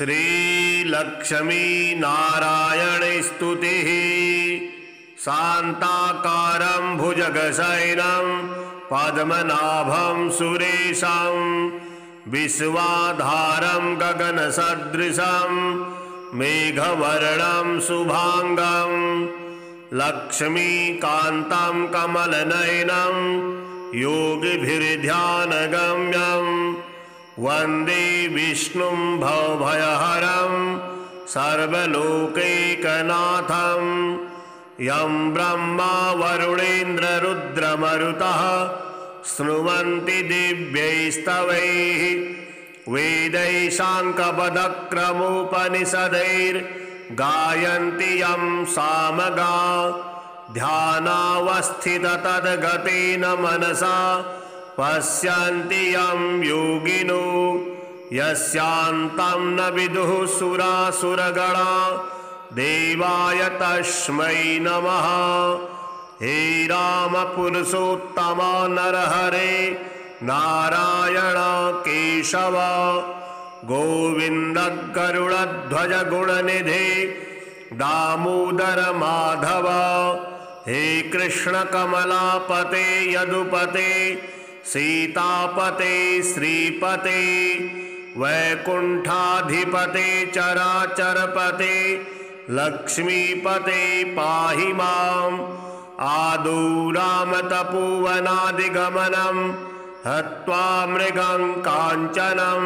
श्रीलक्ष्मी नारायण स्तुतिः शान्ताकारं भुजगशयनं पद्मनाभं सुरेशं विश्वाधारं गगनसदृशं मेघवर्णं शुभांगं लक्ष्मीकान्तं कमलनयनं योगिभिर्ध्यानगम्यं वन्दे विष्णुं भवभयहरं सर्वलोकैकनाथं यं ब्रह्मा वरुणेन्द्ररुद्रमरुतः स्तुवन्ति दिव्यैस्तवैः वेदैः साङ्गपदक्रमोपनिषदैर्गायन्ति यं सामगा ध्यानावस्थिततद्गतेन मनसा पश्यन्ति यं योगिनो यस्यान्तं न विदुः सुरासुरगणा देवाय तस्मै नमः। हे राम पुरुषोत्तम नरहरे नारायण केशव गोविन्द गरुडध्वज गुणनिधे दामोदर माधव। हे कृष्ण कमलापते यदुपते सीतापते श्रीपते वैकुण्ठाधिपते चराचरपते लक्ष्मीपते पाहि माम्। आदौ रामतपोवनादिगमनं हत्वा मृगं काञ्चनं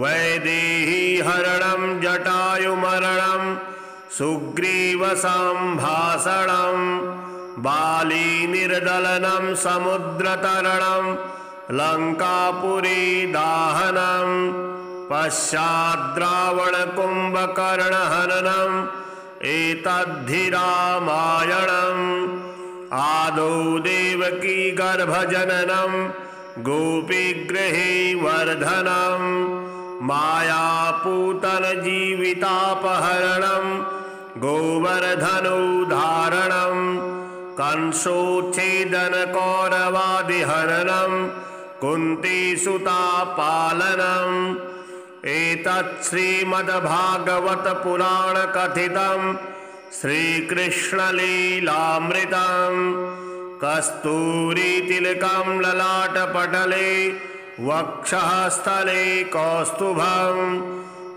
वैदेहीहरणं जटायुमरणं सुग्रीवसम्भाषणं बालीनिर्दलनं समुद्रतरणं लङ्कापुरी दाहनं पश्चाद्रावणकुम्भकर्णहननं एतद्धि रामायणम्। आदौ देवकी गर्भजननं गोपीगृहे वर्धनं मायापूतनजीवितापहरणं गोवर्धनोद्धारणं कंसोच्छेदनकौरवादिहरणं कुन्तीसुतापालनम्। एतत् श्रीमद्भागवत पुराण कथितं श्रीकृष्णलीलामृतं कस्तूरीतिलकं ललाटपटले वक्षः स्थले कौस्तुभं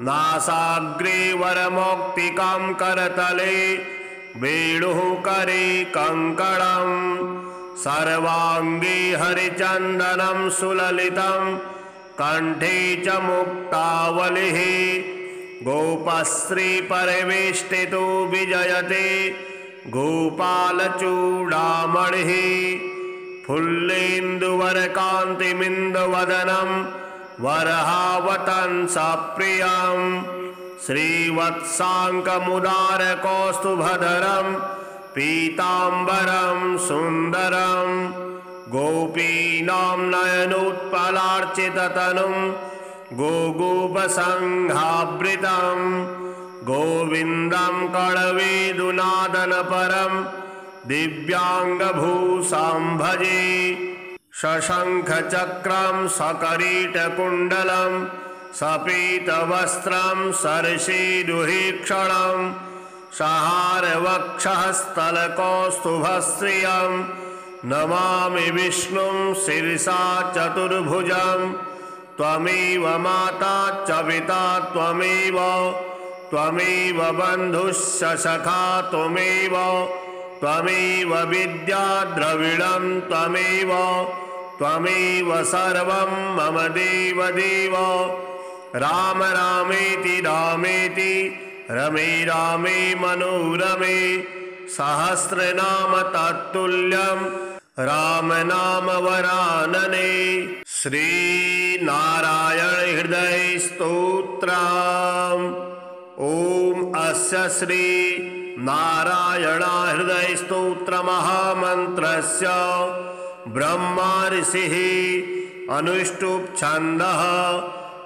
नासाग्रे वरमौक्तिकं करतले वेणुः करे कङ्कणं सर्वाङ्गे हरिचन्दनं सुललितं कंठे च मुक्तावलिः गोपश्रीपरिवेष्टितो विजयते गोपालचूडामणिः फुल्लेन्दुवरकान्तिमिन्दवदनं वरहावतंसप्रियं श्रीवत्साङ्कमुदारकौस्तुभधरं पीताम्बरं सुन्दरं गोपीनां नयनोत्पलार्चिततनुं गोगोपसंहावृतं गोविन्दं कणवेदुनादनपरं दिव्याङ्गभूषां भजे। शशङ्खचक्रं सकरीटकुण्डलं सपीतवस्त्रं सरसीरुहेक्षणं सहारवक्षःस्थलकौस्तुभश्रियं नमामि विष्णुं शिरसा चतुर्भुजं त्वमेव माता च पिता त्वमेव बन्धुश्च सखा त्वमेव विद्या द्रविणं त्वमेव सर्वं मम देवदेव। राम रामेति रमे रामे मनोरमे सहस्रनाम तत्तुल्यं राम नाम वरानने। श्री नारायण हृदय स्तोत्रम्। ओम अस्य श्री नारायण हृदय स्तोत्र महामन्त्रस्य ब्रह्मा ऋषिः अनुष्टुप् छन्दः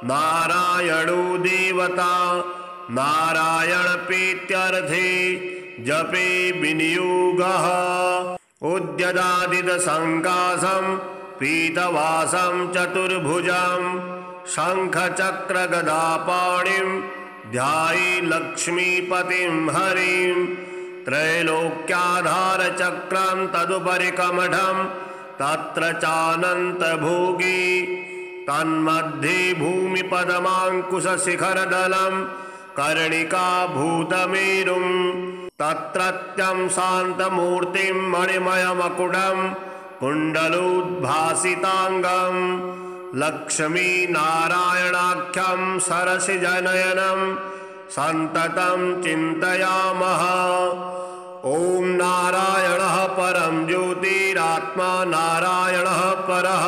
नारायणो देवता नारायण प्रीत्यर्थे जपे विनियोगः। उद्यदादित संकाशं पीतवासं चतुर्भुजं शङ्खचक्रगदापाणिं ध्यायि लक्ष्मीपतिं हरिं त्रैलोक्याधारचक्रं तदुपरि कमठं तत्र चानन्तभोगी तन्मध्ये भूमिपदमाङ्कुशशिखरदलं कर्णिकाभूतमेरुं तत्रत्यं शान्तमूर्तिं मणिमयमकुटं कुण्डलोद्भासिताङ्गं लक्ष्मीनारायणाख्यं सरसिजनयनं सन्ततं चिन्तयामः। ॐ नारायणः परं ज्योतिरात्मा नारायणः परः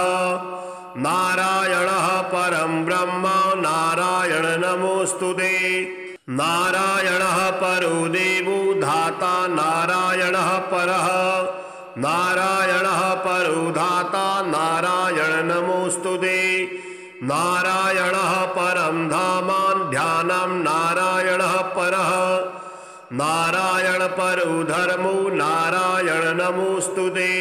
नारायणः परं ब्रह्म नारायण नमोऽस्तुते नारायणः परो देवो धाता नारायणः परः नारायणः परो धाता नारायण नमोऽस्तुते नारायणः परं धाम ध्यानं नारायणः परः नारायण परो धर्मो नारायण नमोऽस्तुते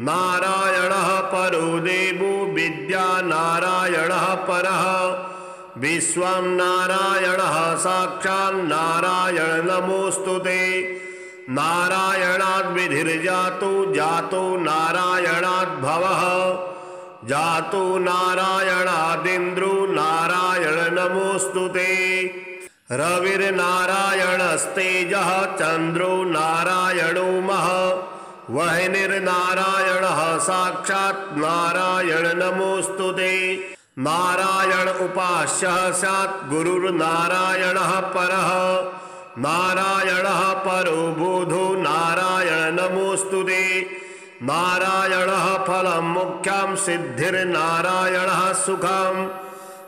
नारायणः परो देवो विद्या नारायणः परः विश्वं नारायणः साक्षात् नारायण नमोऽस्तुते नारायणाद् विधिर्जातो जातो नारायणाद् भवः जातो नारायणादिन्द्रो नारायण नमोऽस्तुते रविर्नारायणस्तेजः चन्द्रो नारायणो महः वह्निर्नारायणः साक्षात् नारायण नमोऽस्तुते नारायण उपास्यः स्यात् गुरुर्नारायणः परः नारायणः परो बोधो नारायण नमोऽस्तुते नारायणः फलं मुख्यं सिद्धिर्नारायणः सुखं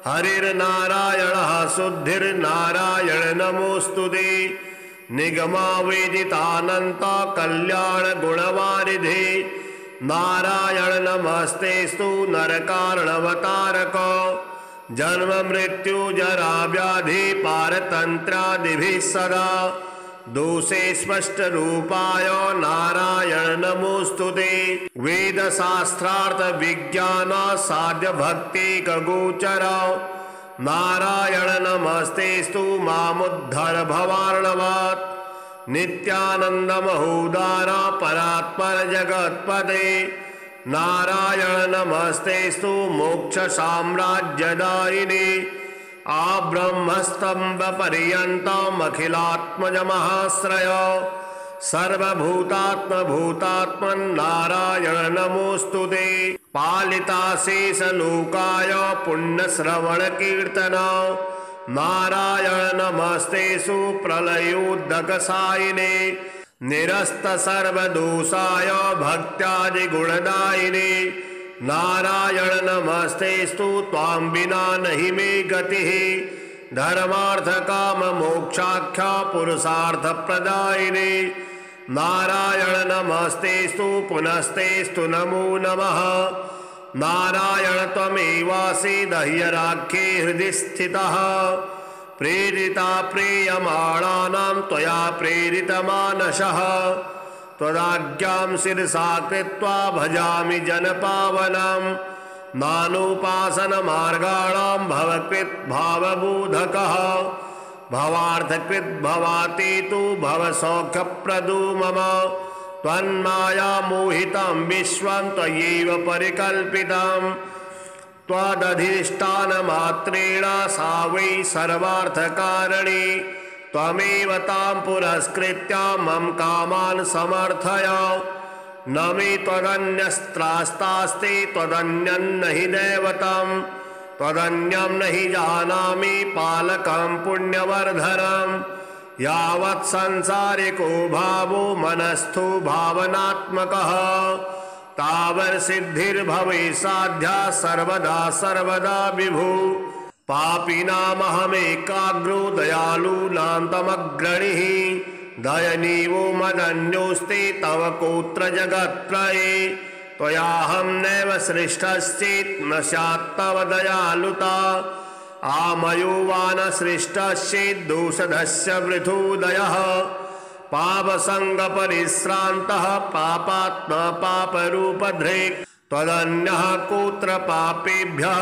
हरिर्नारायणः शुद्धिर्नारायण नमोऽस्तुते निगमावेदितानन्त कल्याण गुणवारिधे नारायण नमस्तेस्तु नरकारणवतारक जन्म मृत्यु जरा व्याधि पारतन्त्रादिभिः सदा दोषे स्पष्ट रूपाय नारायण नमोऽस्तुते वेदशास्त्रार्थ विज्ञान साध्य भक्ति गोचर नारायण नमस्तेस्तु मामुद्धर भवार्णवात् नित्यानंद महोदार परात्पर जगत्पते नारायण नमस्तेस्तु मोक्ष साम्राज्यदायिने आब्रह्मस्तंभ पर्यन्तमखिलात्मज महाश्रय सर्वभूतात्म भूतात्मन् नारायण नमोऽस्तुते पालिताशेषलोकाय पुण्यश्रवण कीर्तन नारायण नमस्तेषु प्रलयोद्धकसायिने निरस्त सर्वदोषाय भक्त्यादिगुणदायिने नारायण नमस्तेस्तु त्वां विना नहि मे गतिः धर्मार्थ काम मोक्षाख्या पुरुषार्थ प्रदायिने नारायण नमस्तेस्तु पुनस्तेस्तु नमो नमः नारायण त्वमेवासि दह्यराख्ये हृदि स्थितः प्रेरिता प्रेयमाणानां त्वया प्रेरितमानसः त्वदाज्ञां शिरसा कृत्वा भजामि जनपावनं नानोपासनमार्गाणां भवकृत् भावबोधकः भवार्थकृत् भवातीतो भवसौख्यप्रदो मम त्वन्माया मोहितं विश्वं त्वयैव परिकल्पितं त्वदधिष्ठानमात्रेण सा वै सर्वार्थकारिणी त्वमेव तां पुरस्कृत्य मम कामान् समर्थय न मे त्वदन्यस्त्रास्तास्ति त्वदन्यं नहि दैवतं त्वदन्यं नहि जानामि पालकं पुण्यवर्धनं यावत् संसारिको भावो मनस्थो भावनात्मकः तावत् सिद्धिर्भवेत् साध्या सर्वदा सर्वदा विभु पापिनामहमेकाग्रो दयालूनान्तमग्रणिः दयनीवो मदन्योऽस्ति तव कोत्र जगत्त्रये त्वयाहं नैव सृष्टश्चेत् न स्यात् तव दयालुता आमयो वा न सृष्टश्चेत् दोषधस्य वृथोदयः पापसङ्गपरिश्रान्तः पापात्मा पापरूपधृक् त्वदन्यः कोत्र पापेभ्यः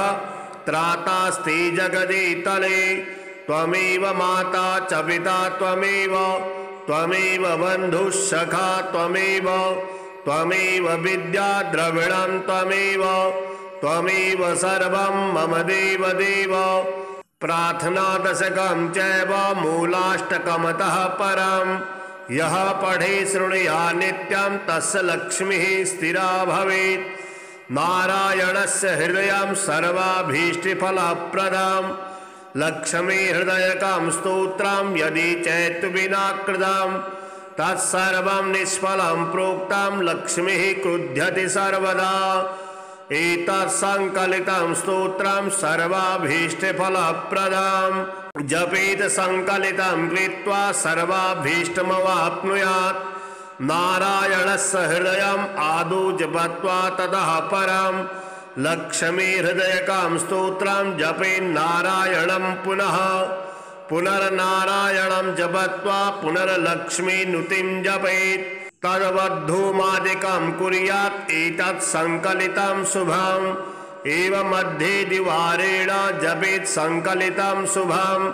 त्रातास्ति जगदीतले त्वमेव माता च पिता त्वमेव त्वमेव बन्धुः सखा त्वमेव त्वमेव विद्या द्रविणं त्वमेव त्वमेव सर्वं मम देव देव। प्रार्थना दशकं चैव मूलाष्टकमतः परं यः पठे शृणुयात् नित्यं तस्य लक्ष्मीः स्थिरा भवेत्। नारायणस्य हृदयं सर्वाभीष्टफलप्रदं लक्ष्मी हृदयकं स्तोत्रं यदि चैतुविना कृतं तत्सर्वं निष्फलं प्रोक्तं लक्ष्मीः क्रुध्यति सर्वदा। एतत् संकलितं स्तोत्रं सर्वाभीष्टफलप्रदं जपेत संकलितं कृत्वा सर्वाभीष्टमवाप्नुयात्। नारायणस्य हृदयम् आदौ जपत्वा ततः परं लक्ष्मी हृदयकं स्तोत्रं जपेन्नारायणं पुनः पुनर्नारायणं जपत्वा पुनर्लक्ष्मी नुतिं जपेत्। तद्वद्धूमादिकं कुर्यात् एतत् संकलितं शुभम् एवं मध्ये द्विवारेण जपेत् संकलितं शुभम्।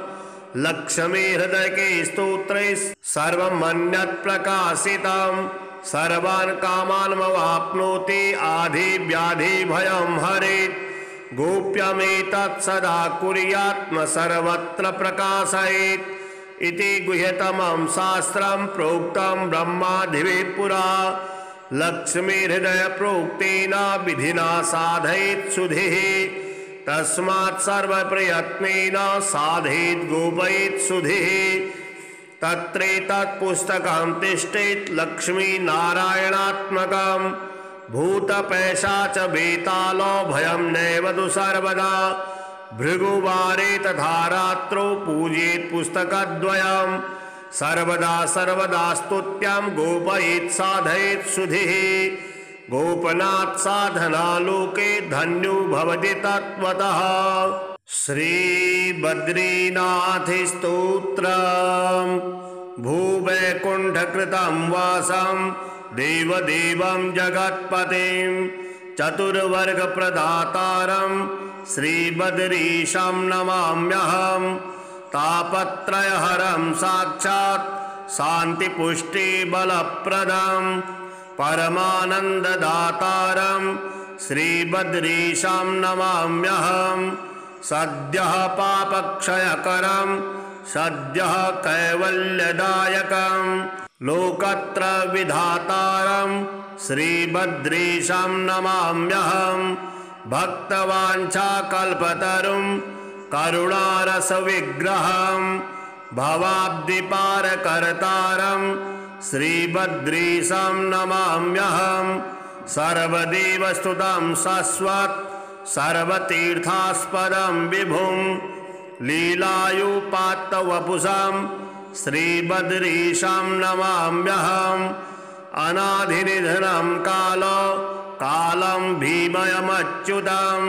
लक्ष्मी हृदयके स्तोत्रे सर्वमन्यत् प्रकाशितं सर्वान् कामानमवाप्नोति आधि व्याधि भयं हरेत्। गोप्यमेतत् सदा कुर्यात् न सर्वत्र प्रकाशयेत् इति गुह्यतमं शास्त्रं प्रोक्तं ब्रह्मादिभिः पुरा। लक्ष्मी हृदय प्रोक्तेन विधिना साधयेत् सुधिः तस्मात् सर्वप्रयत्नेन साधयेत् गोपयेत् सुधिः। तत्रेतत् पुस्तकं तिष्ठेत् लक्ष्मी नारायणात्मकं भूतपैशाच बेतालो भयं नैव तु सर्वदा। भृगुवारे तथा रात्रौ पूजयेत् पुस्तकद्वयं सर्वदा सर्वदा स्तुत्यं गोपयेत् साधयेत् सुधिः। गोपनात् साधना लोके धन्यो भवति तत्त्वतः। श्रीबद्रीनाथ स्तोत्रम् भूवैकुण्ठकृतं वासं देवदेवं जगत्पतिं चतुर्वर्गप्रदातारं श्रीबद्रीशं नमाम्यहं। तापत्रयहरं साक्षात् शान्तिपुष्टिबलप्रदं परमानन्ददातारं श्रीबद्रीशं नमाम्यहं। सद्यः पापक्षयकरं सद्यः कैवल्यदायकं लोकत्रयविधातारं श्रीबद्रीशं नमाम्यहं। भक्तवाञ्छाकल्पतरुं करुणारसविग्रहं भवाब्धिपारकर्तारं श्रीबद्रीशं नमाम्यहं। सर्वदेवस्तुतं शश्वत् सर्वतीर्थास्पदं विभुं लीलायुपात्तवपुषं श्रीबद्रीशं नमाम्यहम्। अनाधिनिधनं कालं भीमयमच्युतं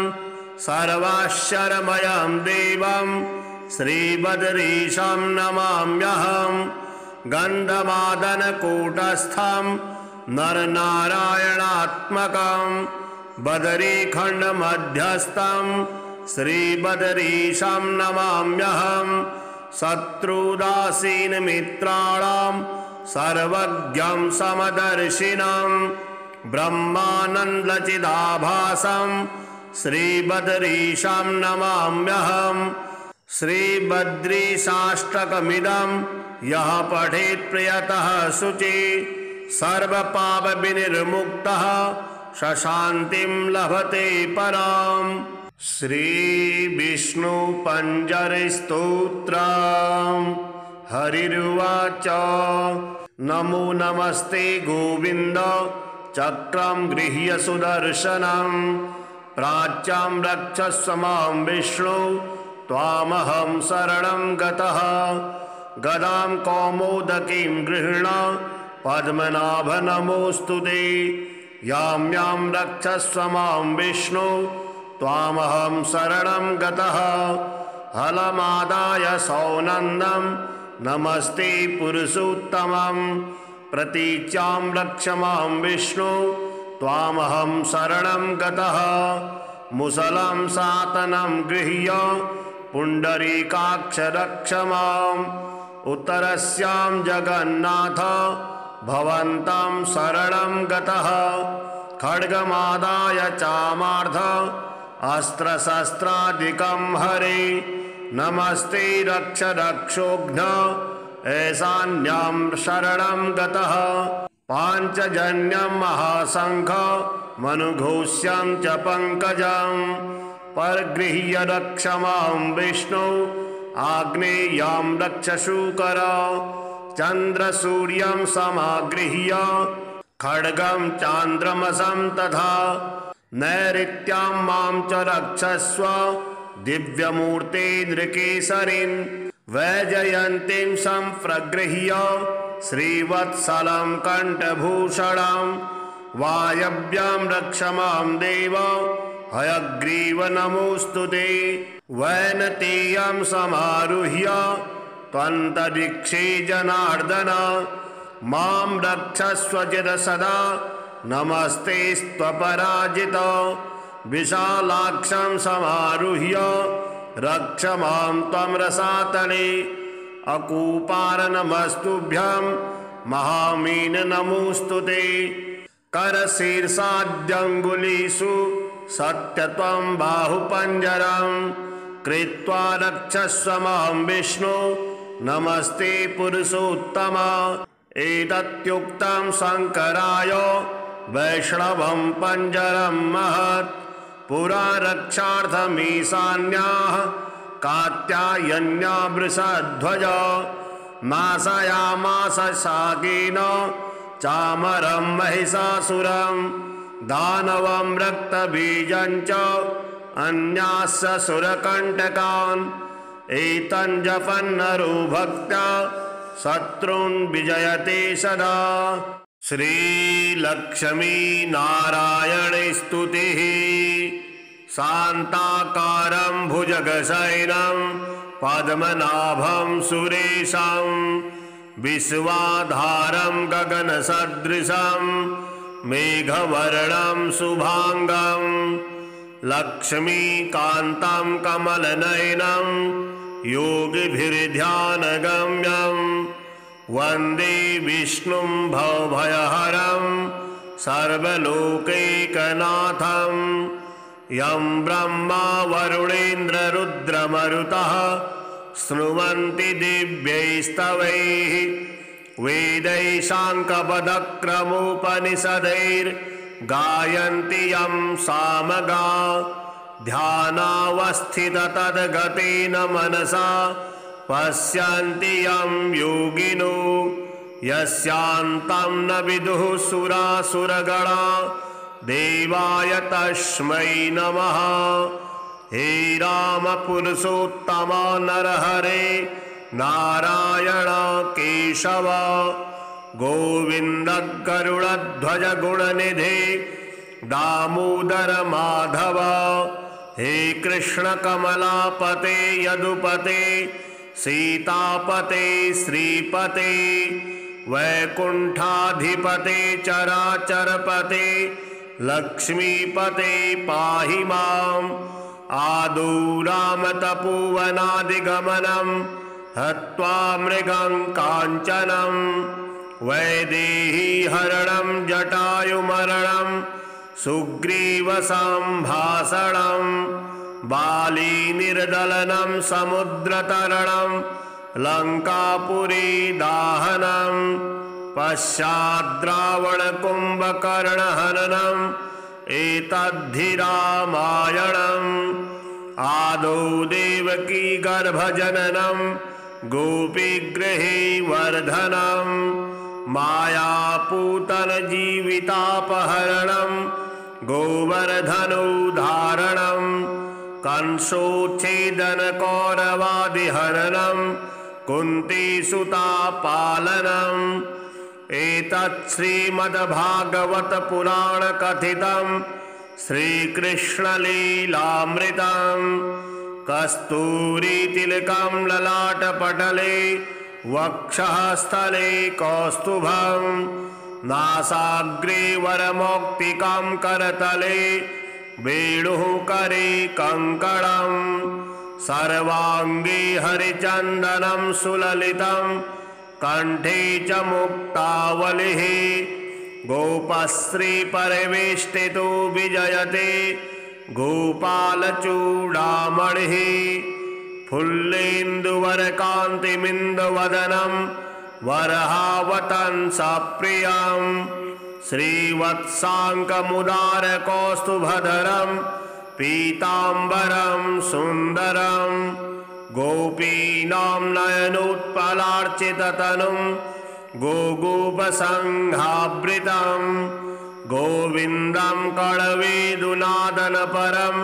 सर्वाक्षरमयं देवं श्रीबद्रीशं नमाम्यहम्। गन्धमादनकूटस्थं नरनारायणात्मकं बदरीखण्डमध्यस्थं श्रीबद्रीशं नमाम्यहम्। शत्रुदासीनमित्राणां सर्वज्ञं समदर्शिनं ब्रह्मानन्दचिदाभासं श्रीबद्रीशं नमाम्यहम्। श्रीबद्रीशाष्टकमिदं यः पठेत् प्रियतः शुचि सर्वपापविनिर्मुक्तः शान्तिं लभते पराम्। श्रीविष्णुपञ्जरस्तोत्रम् हरिरुवाच नमो नमस्ते गोविन्द चक्रं गृह्य सुदर्शनं प्राच्यां रक्षस्व मां विष्णु त्वामहं शरणं गतः। गदां कौमोदकीं गृह्ण पद्मनाभ नमोऽस्तु ते। यां यां रक्षस्व मां विष्णु त्वामहं शरणं गतः। हलमादाय सौनन्दं नमस्ते पुरुषोत्तमं प्रतीच्यां रक्ष मां विष्णु त्वामहं शरणं गतः। मुसलं सातनं गृह्य पुण्डरीकाक्ष रक्ष माम् उत्तरस्यां जगन्नाथ भवन्तं शरणं गतः खड्गमादाय चामार्ध अस्त्रशस्त्रादिकं हरे नमस्ते रक्ष रक्षोघ्न ऐशान्यां शरणं गतः पाञ्चजन्यं महाशंख मनुघोष्यं च पंकजं परगृह्य रक्ष मां विष्णु आग्नेयं रक्ष शूकर चन्द्रसूर्यं समागृह्य खड्गं चान्द्रमसं तथा नैऋत्यां मां च रक्षस्व दिव्यमूर्ते नृकेसरीं वैजयन्तीं संप्रगृह्य श्रीवत्सलं कण्ठभूषणं वायव्यां रक्ष मां देव हयग्रीव नमोऽस्तुते वैनतेयं समारुह्य त्वन्तरिक्षे जनार्दन मां रक्षस्व चिर सदा नमस्ते स्वपराजित विशालाक्षं समारुह्य रक्ष मां त्वं रसातले अकूपार नमस्तुभ्यं महामीन नमोऽस्तुते करशीर्षाद्यङ्गुलीषु सत्यत्वं बाहुपञ्जरं कृत्वा रक्षस्व मां विष्णु नमस्ते पुरुषोत्तम एतत्युक्तं शङ्कराय वैष्णवं पञ्जरं महत् पुरा रक्षार्थमीशान्याः कात्यायन्या वृषध्वज नाशयामास शाकेन चामरं महिषासुरं दानवं रक्तबीजं च अन्यास्य सुरकण्टकान् एतं जपन्नरो भक्त्या शत्रून् विजयते सदा। श्रीलक्ष्मी नारायणे स्तुतिः शान्ताकारं भुजगशयनं पद्मनाभं सुरेशं विश्वाधारं गगनसदृशं मेघवर्णं शुभांगं लक्ष्मीकान्तं कमलनयनं योगिभिर्ध्यानगम्यं वन्दे विष्णुं भवभयहरं सर्वलोकैकनाथं यं ब्रह्मा वरुणेन्द्ररुद्रमरुतः स्तुवन्ति दिव्यैस्तवैः वेदैः साङ्गपदक्रमोपनिषदैर्गायन्ति यं सामगा ध्यानावस्थिततद्गतेन मनसा पश्यन्ति यं योगिनो यस्यान्तं न विदुः सुरासुरगणा देवाय तस्मै नमः। हे राम पुरुषोत्तम नरहरे नारायण केशव गोविन्द गरुडध्वज गुणनिधे दामोदर माधव हे कृष्ण कमलापते यदुपते सीतापते श्रीपते वैकुण्ठाधिपते चराचरपते लक्ष्मीपते पाहि माम् आदौ रामतपोवनादिगमनं हत्वा मृगं काञ्चनं वैदेहीहरणं जटायुमरणं सुग्रीवसम्भाषणं बालीनिर्दलनं समुद्रतरणं लङ्कापुरी दाहनं पश्चाद्रावणकुम्भकर्णहननं एतद्धि रामायणम् आदौ देवकी गर्भजननं गोपीगृहे वर्धनं मायापूतनजीवितापहरणं गोवर्धनोद्धारणं कंसोच्छेदनकौरवादिहरणं कुन्तीसुतापालनम् एतत् श्रीमद्भागवत पुराण कथितं श्रीकृष्णलीलामृतं कस्तूरीतिलकं ललाटपटले वक्षःस्थले कौस्तुभं नासाग्रे वरमौक्तिकं करतले वेणुः करे कङ्कणं सर्वाङ्गे हरिचन्दनं सुललितं कण्ठे च मुक्तावलिः गोपश्रीपरिवेष्टितो विजयते गोपालचूडामणिः फुल्लेन्दुवरकान्तिमिन्दवदनं वरहावतंसप्रियं श्रीवत्साङ्कमुदारकौस्तुभधरं पीताम्बरं सुन्दरं गोपीनां नयनोत्पलार्चिततनुं गोगोपसङ्घावृतं गोविन्दं कणवेदुनादनपरं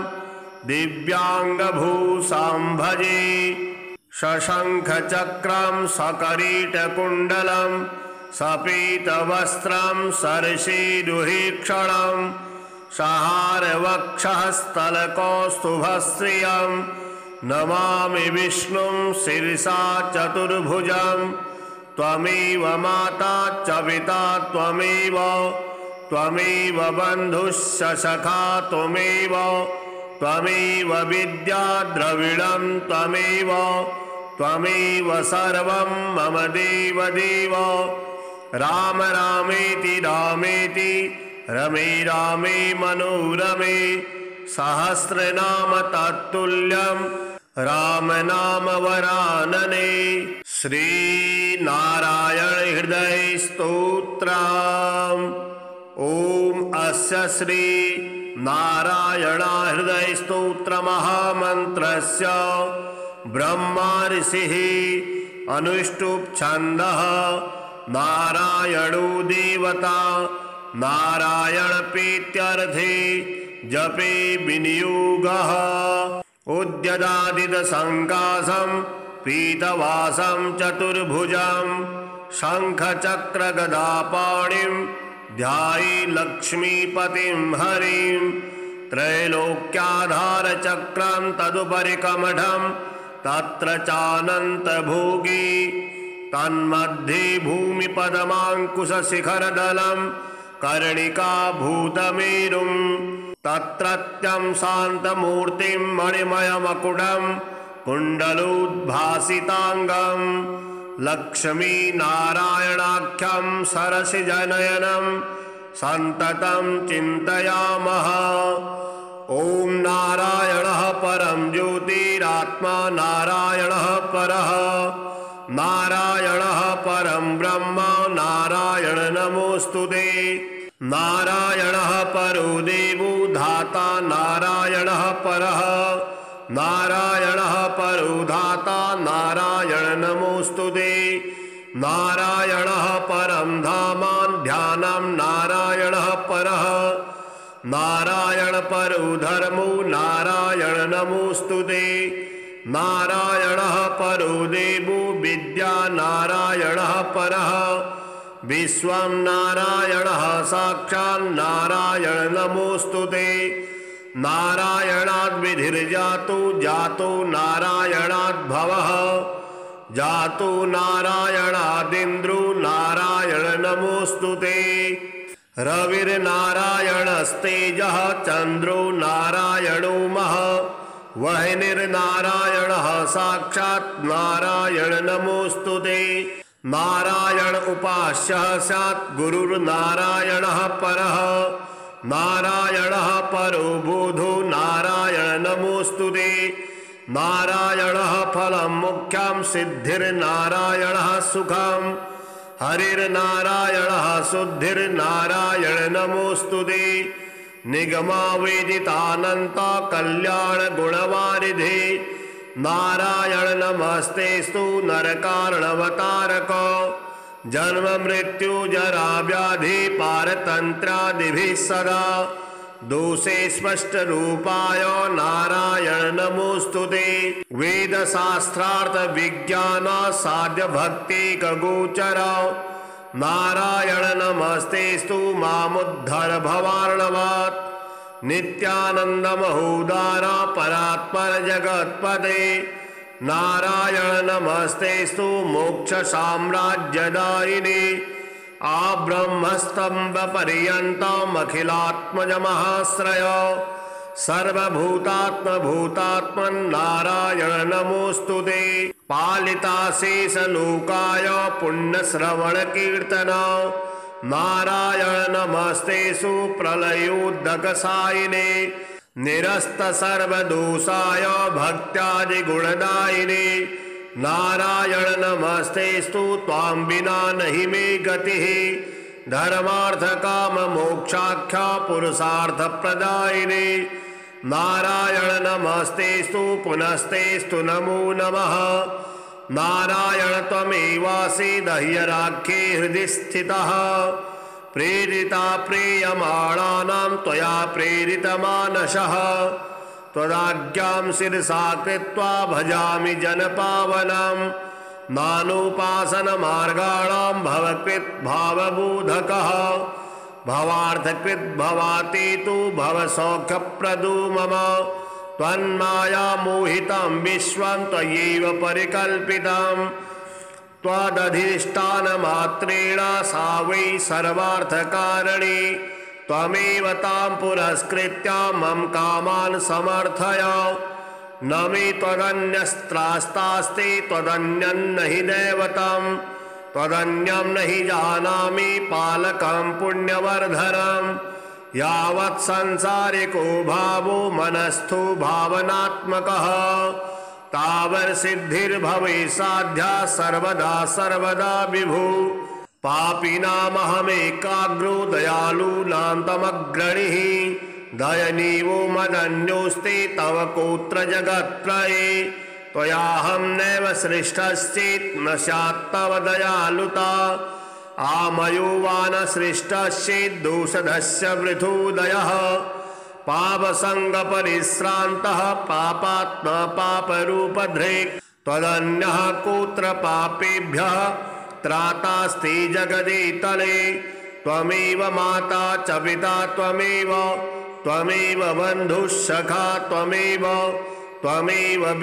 दिव्याङ्गभूषां भजे शशङ्खचक्रं सकरीटकुण्डलं सपीतवस्त्रं सरसीरुहीक्षणं सहारवक्षःस्थलकौस्तुभश्रियं नमामि विष्णुं शिरसा चतुर्भुजं त्वमेव माता च पिता त्वमेव बन्धुश्च सखा त्वमेव विद्या द्रविणं त्वमेव सर्वं मम देवदेव राम रामेति रमे रामे मनोरमे सहस्रनाम तत्तुल्यं राम नाम वरानने श्रीनारायण हृदय स्तोत्रम् ओम अस्य श्री नारायण हृदय स्तोत्र महामन्त्रस्य ब्रह्मा ऋषिः अनुष्टुप् छन्दः नारायणो देवता नारायण प्रीत्यर्थे जपे विनियोगः उद्यदादित संकाशं पीतवासं चतुर्भुजं शंखचक्र गदापाणिं ध्याये लक्ष्मीपतिं हरिं त्रैलोक्याधार चक्रं तदुपरि कमठं तत्र चानन्तभोगी तन्मध्ये भूमिपदमाङ्कुशशिखरदलं कर्णिकाभूतमेरुं तत्रत्यं शान्तमूर्तिं मणिमयमकुटं कुण्डलोद्भासिताङ्गं लक्ष्मीनारायणाख्यं सरसिजनयनं सन्ततं चिन्तयामः ॐ नारायणः परं ज्योतिरात्मा नारायणः परः नारायणः परं ब्रह्म नारायण नमोऽस्तुते नारायणः परो देवो धाता नारायणः परः नारायणः परो धाता नारायण नमोऽस्तुते नारायणः परं धामान् ध्यानं नारायणः परः नारायण परो धर्मो नारायण नमोऽस्तुते नारायणः परो देवो विद्या नारायणः परः विश्वं नारायणः साक्षात् नारायण नमोऽस्तुते नारायणाद् विधिर्जातो जातो नारायणाद् भवः जातो नारायणादिन्द्रो नारायण नमोऽस्तुते रविर्नारायणस्तेजः चन्द्रो नारायणो महः वह्निर्नारायणः साक्षात् नारायण नमोऽस्तुते नारायण उपास्यः स्यात् गुरुर्नारायणः परः नारायणः परो बोधो नारायण नमोऽस्तुते नारायणः फलं मुख्यं सिद्धिर्नारायणः सुखं हरिर्नारायणः शुद्धिर्नारायण नमोऽस्तुते निगमावेदितानन्त कल्याण गुणवारिधे नारायण नमस्तेस्तु नरकारणवतारक जन्म मृत्यु जरा व्याधि पारतन्त्रादिभिः सदा दोषे स्पष्ट रूपाय नारायण नमोऽस्तुते वेद शास्त्रार्थ विज्ञान साध्य भक्ति गोचर नारायण नमस्तेस्तु मामुद्धर भवार्णवात् नित्यानंद महोदार परात्पर जगत्पते नारायण नमस्तेस्तु मोक्ष साम्राज्यदायिने आब्रह्मस्तंभ पर्यन्तम् अखिलात्मज महाश्रय सर्वभूतात्मभूतात्मन्नारायण नमोऽस्तु ते। पालिताशेषलोकाय पुण्यश्रवणकीर्तन नारायण नमस्तेषु प्रलयोद्धकसायिने निरस्त सर्वदोषाय भक्त्यादिगुणदायिने नारायण नमस्तेस्तु त्वां विना नहि मे गतिः धर्मार्थ काम मोक्षाख्या पुरुषार्थ प्रदायिने नारायण नमस्तेस्तु पुनस्तेस्तु नमो नमः नारायण त्वमेवासि दह्यराख्ये हृदि स्थितः प्रेरिता प्रेयमाणानां त्वया प्रेरितमानसः त्वदाज्ञां शिरसा कृत्वा भजामि जनपावनं नानोपासनमार्गाणां भवकृत् भावबोधकः भवार्थकृत् भवातीतु भवसौख्यप्रदो मम त्वन्माया मोहितं विश्वं त्वयैव परिकल्पितं त्वदधिष्ठानमात्रेण सा वै सर्वार्थकारिणी त्वमेव तां पुरस्कृत्य मम कामान् समर्थय न मे त्वदन्यस्त्रास्तास्ति त्वदन्यं नहि दैवतं त्वदन्यं नहि जानामि पालकं पुण्यवर्धनम् यावत् संसारिको भावो मनस्थो भावनात्मकः तावत् सिद्धिर्भवेत् साध्या सर्वदा सर्वदा विभु पापिनामहमेकाग्रो दयालूनां तमग्रणिः दयनीयो मदन्योऽस्ति तव कोत्र जगत्त्रये त्वयाहं नैव सृष्टश्चेत् न स्यात् तव दयालुता आमयो वा न सृष्टश्चेत् दोषधस्य वृथोदयः पापसङ्गपरिश्रान्तः पापात्मा पापरूपधृक् त्वदन्यः कोत्र पापेभ्यः त्रातास्ति जगदितले त्वमेव माता च पिता त्वमेव बन्धुः सखा त्वमेव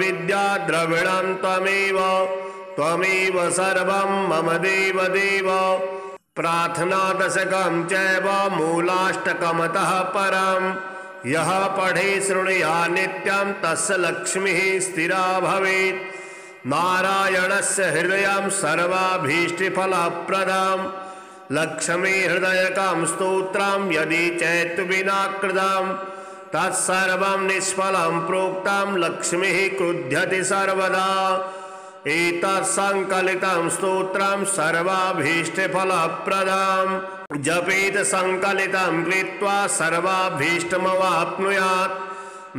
विद्या द्रविणं त्वमेव सर्वं मम देवदेव प्रार्थनादशकं चैव मूलाष्टकमतः परं यः पठे शृणुयात् नित्यं तस्य लक्ष्मीः स्थिरा भवेत् नारायणस्य हृदयं सर्वाभीष्टफलप्रदं लक्ष्मी हृदयकं स्तोत्रं यदि चैतु विना कृतं तत्सर्वं निष्फलं प्रोक्तं लक्ष्मीः क्रुध्यति सर्वदा एतत् संकलितं स्तोत्रं सर्वाभीष्टफलप्रदं जपेत संकलितं कृत्वा सर्वाभीष्टमवाप्नुयात्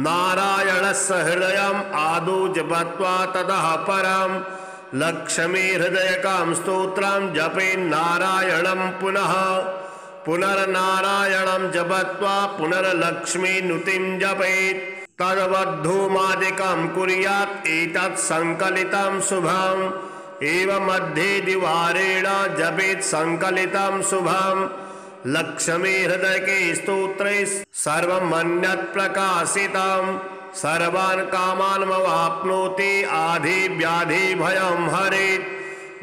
नारायणस्य हृदयम् आदौ जपत्वा ततः परं लक्ष्मी हृदयकं स्तोत्रं जपेन्नारायणं पुनर्नारायणं जपत्वा पुनर्लक्ष्मी नुतिं जपेत् तद्वद्धूमादिकं कुर्यात् एतत् संकलितं शुभम् एवं मध्ये द्विवारेण जपेत् संकलितं शुभम् लक्ष्मी हृदयके स्तोत्रे सर्वमन्यत् प्रकाशितं सर्वान् कामान्मवाप्नोति आधि व्याधि भयं हरेत्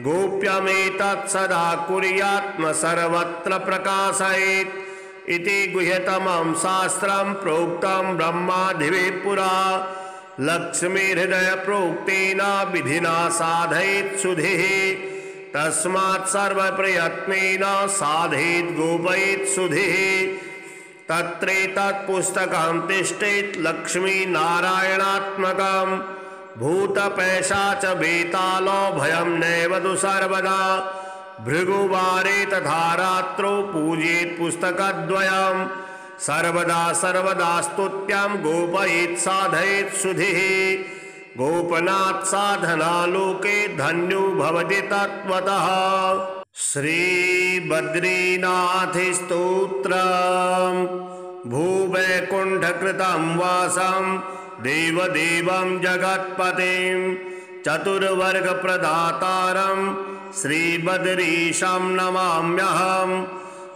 गोप्यमेतत् सदा कुर्यात् न सर्वत्र प्रकाशयेत् इति गुह्यतमं शास्त्रं प्रोक्तं ब्रह्मादिभिः पुरा लक्ष्मी हृदय प्रोक्तेन विधिना साधयेत् सुधिः तस्मात् सर्वप्रयत्नेन साधयेत् गोपयेत् सुधिः तत्रेतत् पुस्तकं तिष्ठेत् लक्ष्मी नारायणात्मकं भूतपैशाच बेतालो भयं नैव तु सर्वदा भृगुवारे तथा रात्रौ पूजयेत् पुस्तकद्वयं सर्वदा सर्वदा स्तुत्यं गोपयेत् साधयेत् सुधिः गोपनात् साधना लोके धन्यो भवति तत्त्वतः श्रीबद्रीनाथ स्तोत्रम् भूवैकुण्ठकृतं वासं देवदेवं जगत्पतिं चतुर्वर्गप्रदातारं श्रीबद्रीशं नमाम्यहं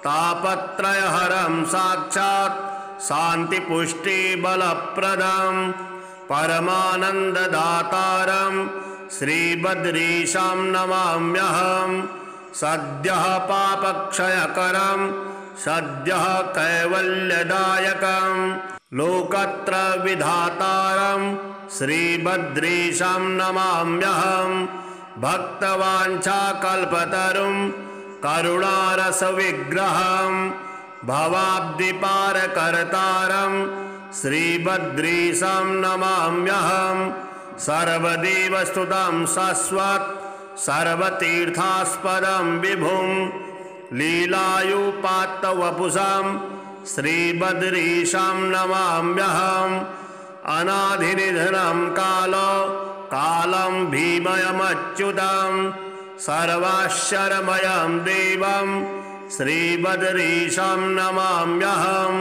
तापत्रयहरं साक्षात् शान्तिपुष्टिबलप्रदं परमानन्ददातारं श्रीबद्रीशं नमाम्यहं सद्यः पापक्षयकरं सद्यः कैवल्यदायकं लोकत्रय विधातारं श्रीबद्रीशं नमाम्यहं भक्तवाञ्छाकल्पतरुं करुणारसविग्रहं भवाब्धिपारकर्तारं श्रीबद्रीशं नमाम्यहं सर्वदेवस्तुतं शश्वत् सर्वतीर्थास्पदं विभुं लीलायुपात्तवपुषं श्रीबद्रीशं नमाम्यहम् अनाधिनिधनं कालं भीमयमच्युतं सर्वाश्चर्यमयं देवं श्रीबद्रीशं नमाम्यहम्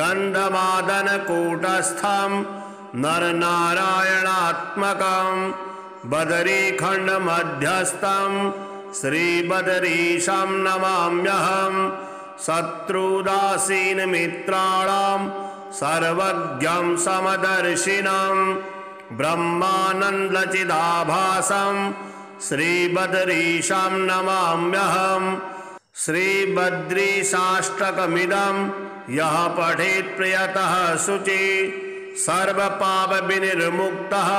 गन्धमादनकूटस्थं नरनारायणात्मकं बदरीखण्डमध्यस्थं श्रीबद्रीशं नमाम्यहम् शत्रुदासीनमित्राणां सर्वज्ञं समदर्शिनं ब्रह्मानन्दचिदाभासं श्रीबद्रीशं नमाम्यहम् श्रीबद्रीशाष्टकमिदं यः पठेत् प्रियतः शुचि सर्वपापविनिर्मुक्तः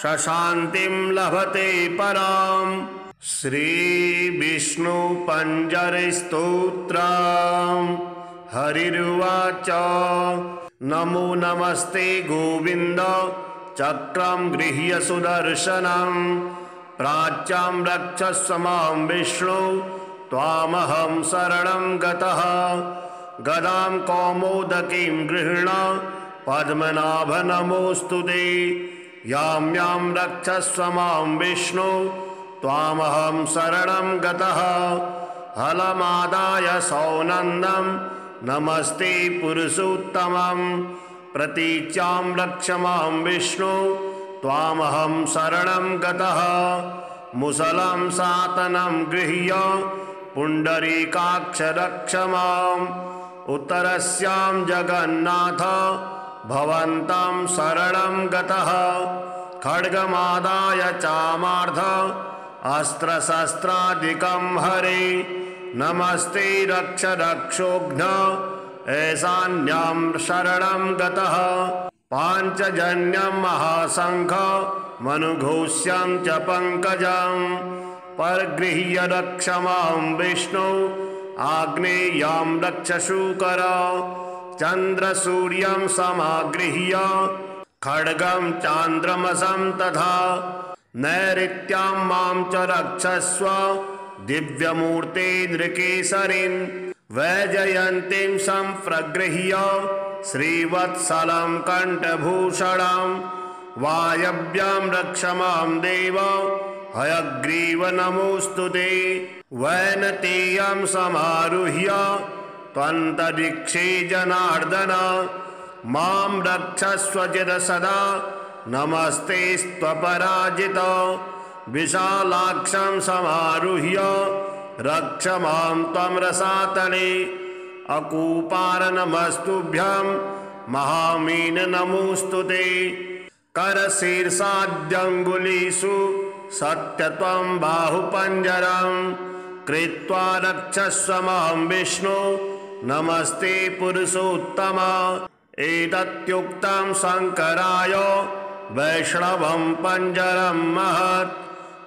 शान्तिं लभते पराम्। श्रीविष्णुपञ्जरस्तोत्रम् हरिरुवाच नमो नमस्ते गोविन्द चक्रं गृह्य सुदर्शनं प्राच्यां रक्षस्व मां विष्णु त्वामहं शरणं गतः गदां कौमोदकीं गृह्ण पद्मनाभ नमोऽस्तु ते यां यां रक्षस्व मां विष्णु त्वामहं शरणं गतः हलमादाय सौनन्दं नमस्ते पुरुषोत्तमं प्रतीच्यां रक्ष मां विष्णु त्वामहं शरणं गतः मुसलं सातनं गृह्य पुण्डरीकाक्ष रक्ष माम् उत्तरस्यां जगन्नाथ भवन्तं शरणं गतः खड्गमादाय चामार्ध अस्त्रशस्त्रादिकं हरे नमस्ते रक्ष रक्षोघ्न ऐशान्यां शरणं गतः पाञ्चजन्यं महाशङ्ख मनुघोष्यं च पङ्कजं परगृह्य रक्ष मां विष्णु आग्नेयां रक्ष शूकर चन्द्रसूर्यं समागृह्य खड्गं चान्द्रमसं तथा नैऋत्यां मां च रक्षस्व दिव्यमूर्ते नृकेसरीन् वैजयन्तीं सम्प्रगृह्य श्रीवत्सलं कण्ठभूषणं वायव्यां रक्ष मां देव हयग्रीव नमोऽस्तु ते वैनतेयं समारुह्य त्वन्तरिक्षे जनार्दन मां रक्षस्व चिद सदा नमस्ते स्वपराजित विशालाक्षं समारुह्य रक्ष मां त्वं रसातले अकूपारनमस्तुभ्यं महामीन नमोऽस्तु ते करशीर्षाद्यङ्गुलीषु सत्यत्वं बाहुपञ्जरं कृत्वा रक्षस्व मां विष्णु नमस्ते पुरुषोत्तम एतत्युक्तं शङ्कराय वैष्णवं पञ्जरं महत्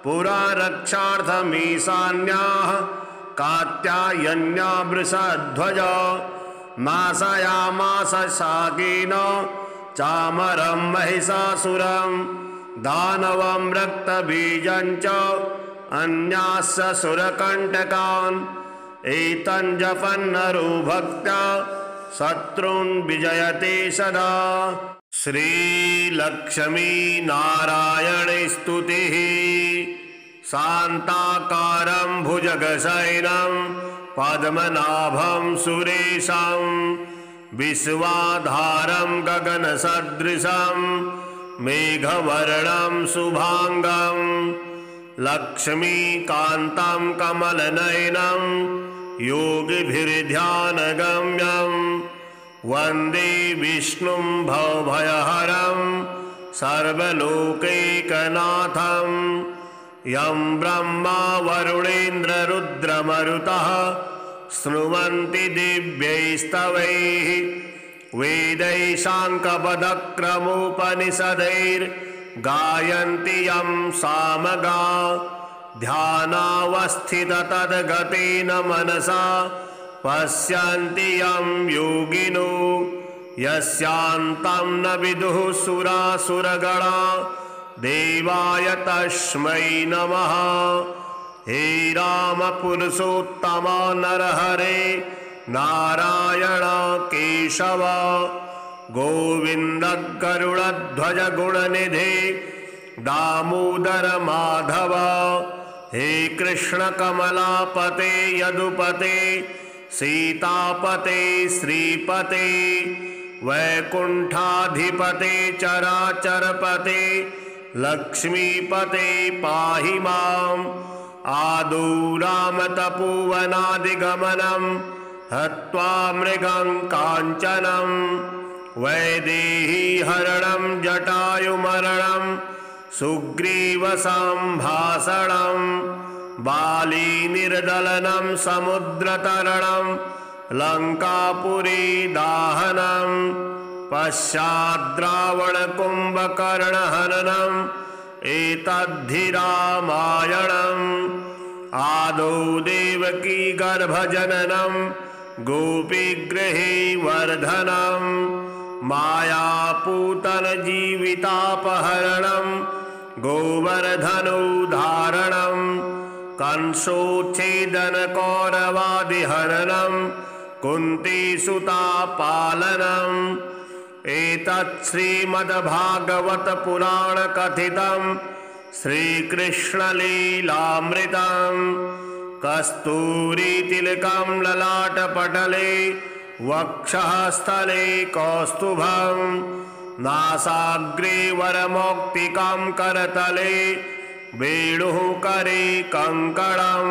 पुरा रक्षार्थमीशान्याः कात्यायन्या वृषध्वज नाशयामास शाकेन चामरं महिषासुरं दानवं रक्तबीजं च अन्यास्य सुरकण्टकान् एतञ्जपन्नरो भक्त्या शत्रून् विजयते सदा। श्रीलक्ष्मी नारायण स्तुतिः शान्ताकारं भुजगशयनं पद्मनाभं सुरेशं विश्वाधारं गगनसदृशं मेघवर्णं शुभांगं लक्ष्मीकान्तं कमलनयनं योगिभिर्ध्यानगम्यं वन्दे विष्णुं भवभयहरं सर्वलोकैकनाथं यं ब्रह्मा वरुणेन्द्ररुद्रमरुतः स्तुवन्ति दिव्यैस्तवैः वेदैशाङ्कपदक्रमोपनिषदैर्गायन्ति यं सामगा ध्यानावस्थिततद्गतेन मनसा पश्यन्ति यं योगिनो यस्यान्तं न विदुः सुरासुरगणा देवाय तस्मै नमः। हे राम पुरुषोत्तम नरहरे नारायण केशव गोविन्द गरुडध्वज गुणनिधे दामोदर माधव। हे कृष्ण कमलापते यदुपते सीतापते श्रीपते वैकुण्ठाधिपते चराचरपते लक्ष्मीपते पाहि माम्। आदौ रामतपोवनादिगमनं हत्वा मृगं काञ्चनं वैदेहीहरणं जटायुमरणं सुग्रीवसम्भाषणं बालीनिर्दलनं समुद्रतरणं लङ्कापुरी दाहनं पश्चाद्रावणकुम्भकर्णहननं एतद्धि रामायणम्। आदौ देवकी गर्भजननं गोपीगृहे वर्धनं मायापूतनजीवितापहरणं गोवर्धनोद्धारणं कंसोच्छेदनकौरवादिहरणं कुन्तीसुतापालनम्। एतत् श्रीमद्भागवत पुराण कथितं श्रीकृष्णलीलामृतं कस्तूरीतिलकं ललाटपटले वक्षः स्थले कौस्तुभं नासाग्रे वरमौक्तिकं करतले वेणुः करे कङ्कणं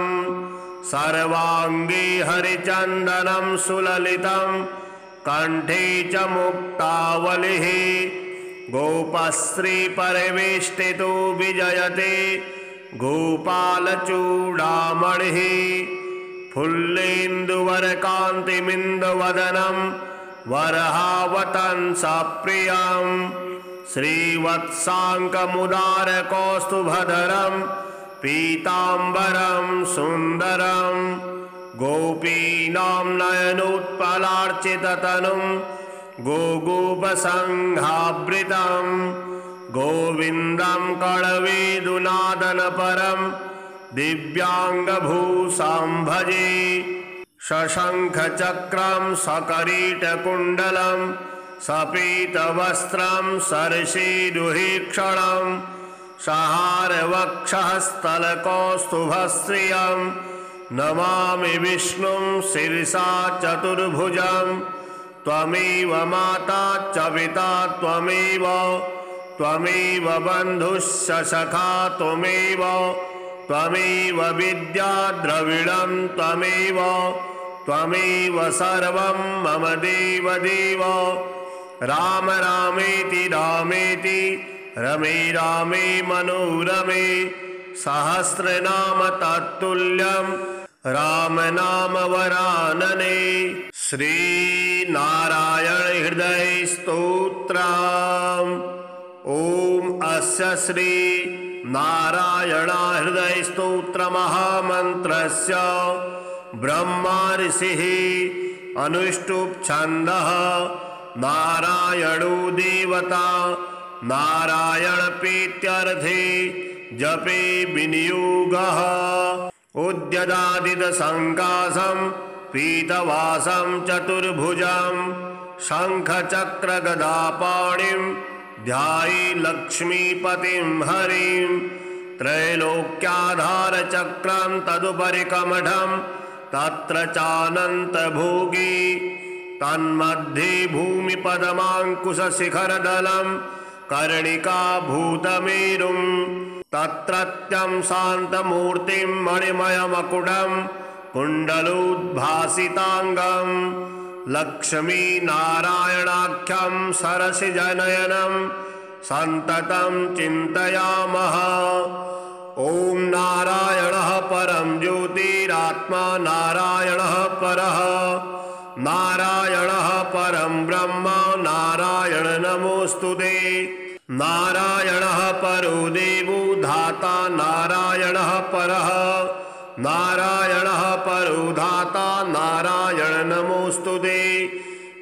सर्वाङ्गे हरिचन्दनं सुललितं कंठे च मुक्तावलिः गोपश्रीपरिवेष्टितो विजयते गोपालचूडामणिः फुल्लेन्दुवरकान्तिमिन्दवदनं वरहावतंसप्रियं श्रीवत्साङ्कमुदारकौस्तुभधरं पीताम्बरं सुन्दरं गोपीनां नयनोत्पलार्चिततनुं गोगोपसंहावृतं गोविन्दं कणवेदुनादनपरं दिव्याङ्गभूषां भजे। शशङ्खचक्रं सकरीटकुण्डलं सपीतवस्त्रं सरसीरुहीक्षणं सहारवक्षःस्थलकौस्तुभश्रियं नमामि विष्णुं शिरसा चतुर्भुजं त्वमेव माता च पिता त्वमेव बन्धुश्च सखा त्वमेव विद्या द्रविणं त्वमेव सर्वं मम देवदेव। राम रामेति रमे रामे मनोरमे सहस्रनाम तत्तुल्यं राम नाम वरानने। श्री नारायण हृदय स्तोत्रम्। ओम अस्य श्री नारायण हृदय स्तोत्र महामन्त्रस्य ब्रह्मा ऋषिः अनुष्टुप् छन्दः नारायणो देवता नारायण प्रीत्यर्थे जपे विनियोगः। उद्यदादित संकाशं पीतवासं चतुर्भुजं शंख चक्र गदापाणिं ध्याये लक्ष्मीपतिं हरिं। त्रैलोक्याधार चक्रं तदुपरि कमठं तत्र चानन्तभोगी तन्मध्ये भूमिपदमाङ्कुशशिखरदलं कर्णिकाभूतमेरुं तत्रत्यं शान्तमूर्तिं मणिमयमकुटं कुण्डलोद्भासिताङ्गं लक्ष्मीनारायणाख्यं सरसिजनयनं सन्ततं चिन्तयामः। ॐ नारायणः परं ज्योतिरात्मा नारायणः परः नारायणः परं ब्रह्म ब्रह्म नारायण नमोस्तुते। नारायणः परो देवो धाता नारायणः परः, नारायणः परो धाता नारायण नमोस्तुते।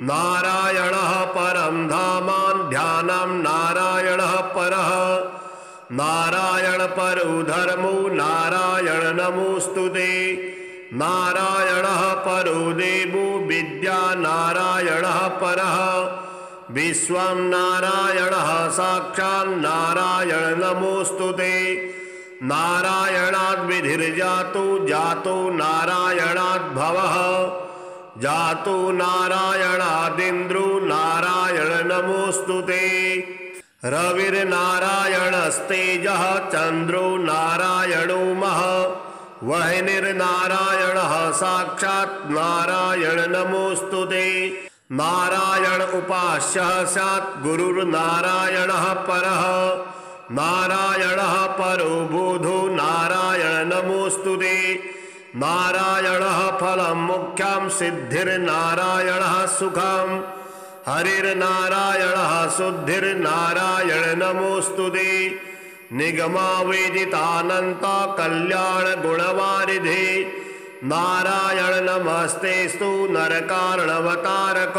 नारायणः परं धामान् ध्यानं नारायणः परः, नारायण परो धर्मो नारायण नमोस्तुते। नारायणः परो देवो विद्या नारायणः परः, विश्वं नारायणः साक्षात् नारायण नमोस्तुते। नारायणाद् विधिर्जातो जातो नारायणाद् भवः, जातो नारायणादिन्द्रो नारायण नमोस्तुते। रविर्नारायणस्तेजः चन्द्रो नारायणो महः, वह्निर्नारायणः साक्षात् नारायण नमोस्तुते। नारायण उपास्यः स्यात् गुरुर्नारायणः परः, नारायणः परो बोधो नारायण नमोस्तुते। नारायणः फलं मुख्यं सिद्धिर्नारायणः सुखं, हरिर्नारायणः शुद्धिर्नारायण नमोस्तुते। निगमावेदितानन्त कल्याण गुणवारिधे, नारायण नमस्तेस्तु नरकारणवतारक।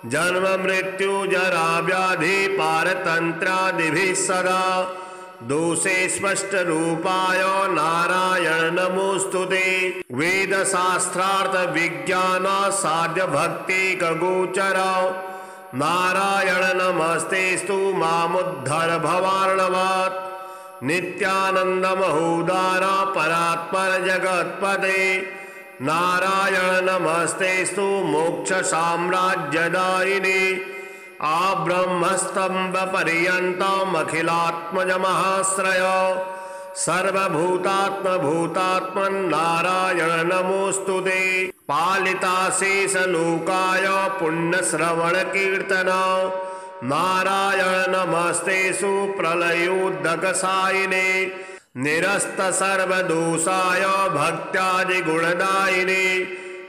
जन्म मृत्यु जरा व्याधि पारतन्त्रादिभिः सदा, दोषे स्पष्ट रूपाय नारायण नमोस्तुते। वेद शास्त्रार्थ विज्ञान साध्य भक्ति गोचर, नारायण नमस्तेस्तु मामुद्धर भवार्णवात्। नित्यानंद महोदार परात्पर जगत्पते, नारायण नमस्तेस्तु मोक्ष साम्राज्यदायिने। आब्रह्मस्तंभ पर्यन्तम् अखिलात्मज महाश्रय, सर्वभूतात्म भूतात्मन् नारायण नमोस्तुते। पालिताशेष लोकाय पुण्यश्रवण कीर्तन, नारायण नमस्तेषु प्रलयोदकसायिने। निरस्त सर्वदोषाय भक्त्यादि गुणदायिने,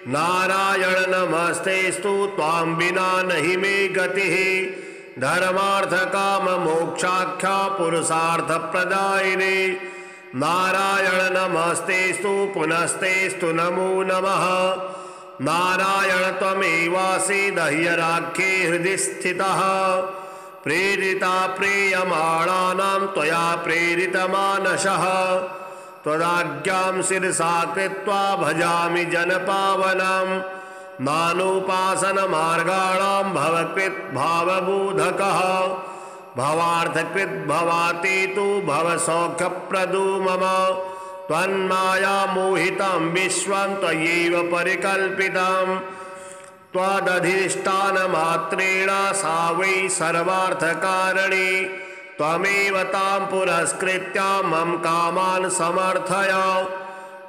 नारायण नमस्तेस्तु त्वां विना नहि मे गतिः। धर्मार्थ काम मोक्षाख्या पुरुषार्थ प्रदायिने, नारायण नमस्तेस्तु पुनस्तेस्तु नमो नमः। नारायण त्वमेवासि दह्यराख्ये हृदि स्थितः, प्रेरिता प्रीयमाणानां त्वया प्रेरितमानसः। त्वदाज्ञां शिरसा कृत्वा भजामि जनपावनं, नानोपासनमार्गाणां भवकृत् भावबोधकः। भवार्थकृत् भवातीतो भवसौख्यप्रदो मम, त्वन्माया मोहितं विश्वं त्वयैव परिकल्पितं। त्वदधिष्ठानमात्रेण सा वै सर्वार्थकारिणी, त्वमेव तां पुरस्कृत्य मम कामान् समर्थय।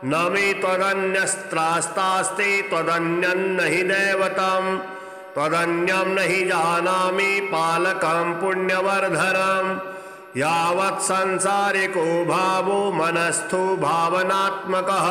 न मे त्वदन्यस्त्रास्तास्ति त्वदन्यं नहि दैवतं, त्वदन्यं नहि जानामि पालकं पुण्यवर्धनम्। यावत् संसारिको भावो मनस्थो भावनात्मकः,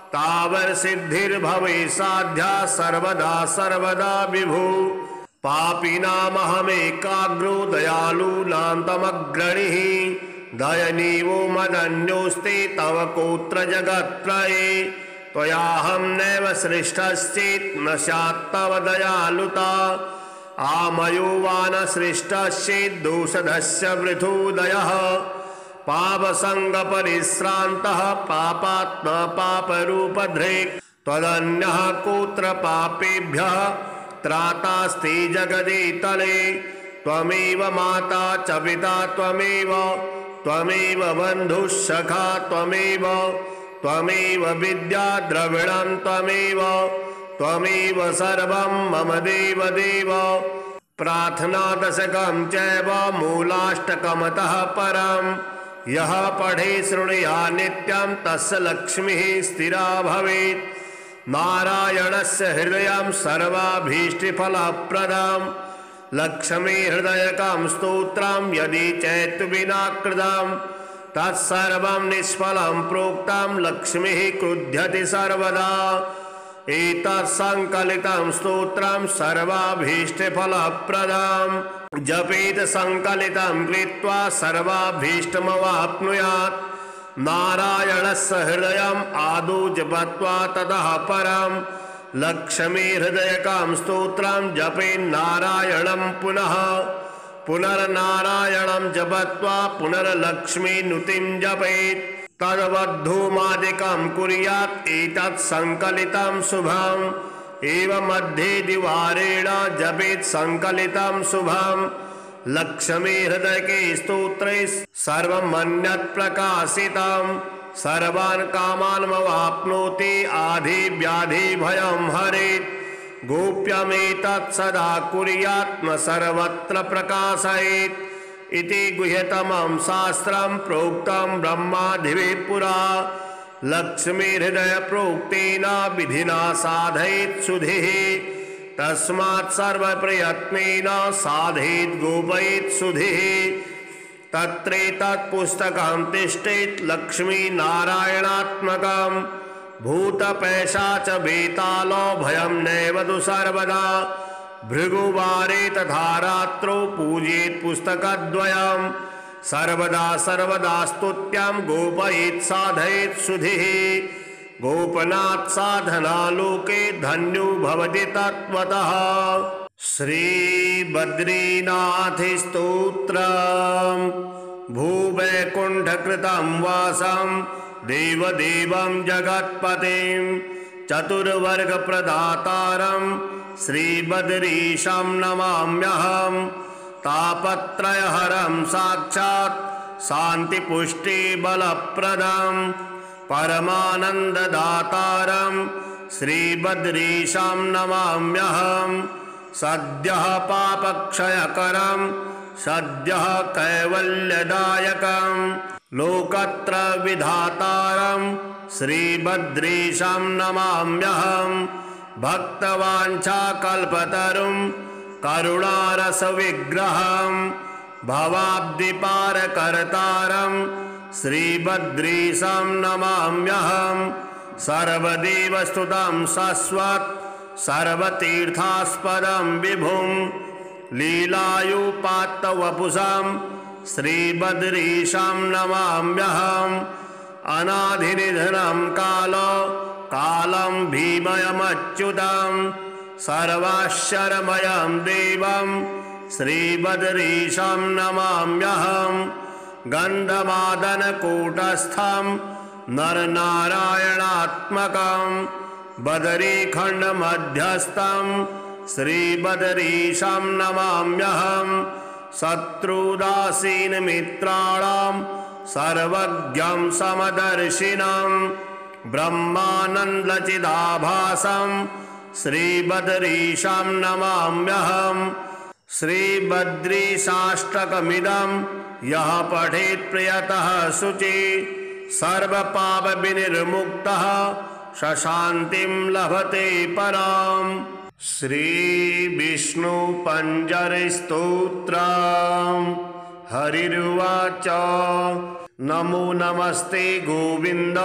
तावत् सिद्धिर्भवेत् साध्या सर्वदा सर्वदा विभो। पापिनामहमेकाग्रो दयालूनान्तमग्रणिः, दयनीयो मदन्योऽस्ति तव कोत्र जगत्त्रये। त्वयाहं नैव सृष्टश्चेत् न स्यात् तव दयालुता, आमयो वा न सृष्टश्चेत् दोषधस्य वृथोदयः। पापसङ्गपरिश्रान्तः पापात्मा पापरूपधृक्, त्वदन्यः कोत्र पापेभ्यः त्रातास्ति जगदीतले। त्वमेव माता च पिता त्वमेव, त्वमेव बन्धुः सखा त्वमेव, त्वमेव विद्या द्रविणं त्वमेव, त्वमेव सर्वं मम देव देव। प्रार्थना दशकं चैव मूलाष्टकमतः परं, यः पठे शृणुया नित्यं तस्य लक्ष्मीः स्थिरा भवेत्। नारायणस्य हृदयं सर्वाभीष्टफलप्रदं, लक्ष्मी हृदयकं स्तोत्रं यदि चैतु विना कृतं, तत्सर्वं निष्फलं प्रोक्तं। लक्ष्मीः क्रुध्यति सर्वदा, एतत् संकलितं स्तोत्रं सर्वाभीष्टफलप्रदम् जपेत संकलितं कृत्वा सर्वाभीष्टमवाप्नुयात् नारायणस्य हृदयम् आदौ जपत्वा ततः परं लक्ष्मी हृदयकं स्तोत्रं जपेन्नारायणं पुनः पुनर्नारायणं जपत्वा पुनर्लक्ष्मी नुतिं जपेत् तद्वद्धूमादिकं कुर्यात् एतत् संकलितं शुभम् एवं मध्ये द्विवारेण जपेत् संकलितं शुभम् लक्ष्मी हृदयके स्तोत्रे सर्वमन्यत् प्रकाशितं सर्वान् कामानमवाप्नोति आधि व्याधि भयं हरेत् गोप्यमेतत् सदा कुर्यात् न सर्वत्र प्रकाशयेत् इति गुह्यतमं शास्त्रं प्रोक्तं ब्रह्मादिभिः पुरा लक्ष्मी हृदय प्रोक्तेन विधिना साधयेत् सुधिः तस्मात् सर्वप्रयत्नेन साधयेत् गोपयेत् सुधिः तत्रेतत् पुस्तकं तिष्ठेत् लक्ष्मी नारायणात्मकं भूतपैशाच बेतालो भयं नैव तु सर्वदा भृगुवारे तथा रात्रौ पूजयेत् पुस्तकद्वयं सर्वदा सर्वदा स्तुत्यं गोपयेत् साधयेत् सुधिः गोपनात् साधना लोके धन्यो भवति तत्त्वतः श्रीबद्रीनाथ स्तोत्रम् भूवैकुण्ठकृतं वासं देवदेवं जगत्पतिं चतुर्वर्गप्रदातारं श्रीबद्रीशं नमाम्यहं तापत्रयहरं साक्षात् शान्तिपुष्टिबलप्रदं परमानन्ददातारं श्रीबद्रीशं नमाम्यहं सद्यः पापक्षयकरं सद्यः कैवल्यदायकं लोकत्रयविधातारं श्रीबद्रीशं नमाम्यहं भक्तवाञ्छाकल्पतरुं करुणारसविग्रहं भवाब्धिपारकर्तारं श्रीबद्रीशं नमाम्यहं सर्वदेवस्तुतं शाश्वत् सर्वतीर्थास्पदं विभुं लीलायुपात्तवपुषं श्रीबद्रीशं नमाम्यहम् अनाधिनिधनं कालं भीमयमच्युतं सर्वाश्चर्यमयं देवं श्रीबद्रीशं नमाम्यहं गन्धमादनकूटस्थं नरनारायणात्मकं बदरीखण्डमध्यस्थं श्रीबद्रीशं नमाम्यहं शत्रुदासीनमित्राणां सर्वज्ञं समदर्शिनं ब्रह्मानन्दचिदाभासं श्रीबद्रीशं नमाम्यहं श्रीबद्रीशाष्टकमिदं यः पठेत् प्रियतः शुचि सर्वपापविनिर्मुक्तः शान्तिं लभते पराम् श्रीविष्णुपञ्जरस्तोत्रम् हरिरुवाच नमो नमस्ते गोविन्द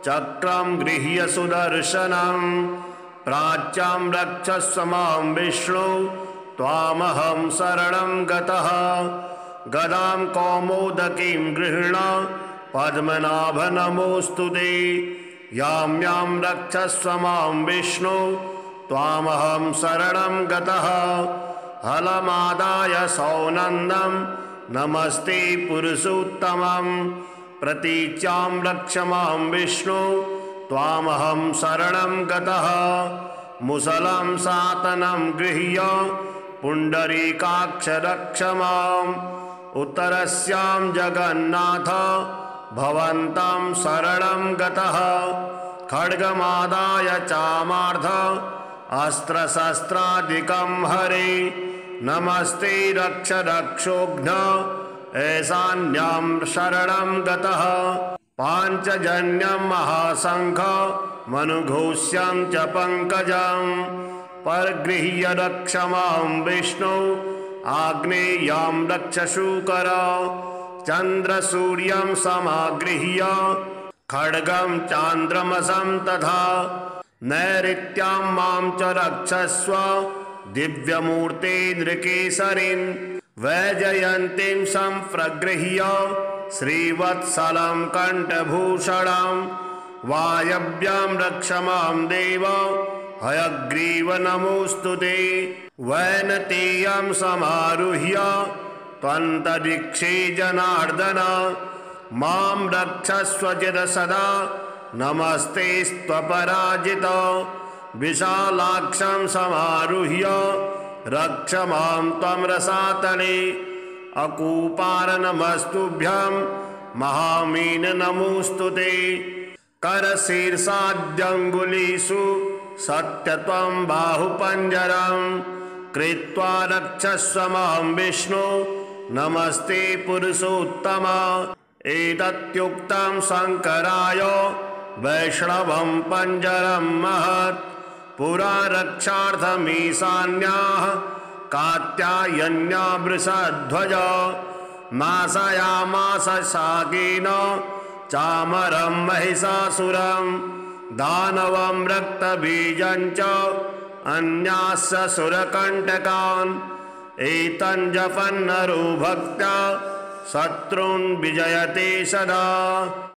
चक्रं गृह्य सुदर्शनं प्राच्यां रक्षस्व मां विष्णु त्वामहं शरणं गतः गदां कौमोदकीं गृह्ण पद्मनाभ नमोऽस्तु ते यां यां रक्षस्व मां विष्णु त्वामहं शरणं गतः हलमादाय सौनन्दं नमस्ते पुरुषोत्तमं प्रतीच्यां रक्ष मां विष्णु त्वामहं शरणं गतः मुसलं सातनं गृह्य पुण्डरीकाक्ष रक्ष माम् उत्तरस्यां जगन्नाथ भवन्तं शरणं गतः खड्गमादाय चामार्ध अस्त्रशस्त्रादिकं हरे नमस्ते रक्ष रक्षोघ्न ऐशान्यां शरणं गतः पाञ्चजन्यं महाशङ्ख मनुघोष्यं च पङ्कजं परगृह्य रक्ष मां विष्णु आग्नेयां रक्ष शूकर चन्द्रसूर्यं समागृह्य खड्गं चान्द्रमसं तथा नैऋत्यां मां च रक्षस्व दिव्यमूर्ते नृकेसरीन् वैजयन्तीं सम्प्रगृह्य श्रीवत्सलं कण्ठभूषणं वायव्यां रक्ष मां देव हयग्रीव नमोऽस्तु ते वैनतेयं समारुह्य त्वन्तरिक्षे जनार्दन मां रक्षस्व चिर सदा नमस्ते स्वपराजित विशालाक्षं समारुह्य रक्ष मां त्वं रसातले अकूपार नमस्तुभ्यं महामीन नमोऽस्तु ते करशीर्षाद्यङ्गुलीषु सत्यत्वं बाहुपञ्जरं कृत्वा रक्षस्व मां विष्णु नमस्ते पुरुषोत्तम एतत्युक्तं शङ्कराय वैष्णवं पञ्जरं महत् पुरा रक्षार्थमीशान्याः कात्यायन्या वृषध्वज नाशयामास शाकेन चामरं महिषासुरं दानवं रक्तबीजं च अन्यास्य सुरकण्टकान् एतञ्जपन्नरो भक्त्या शत्रून् विजयते सदा।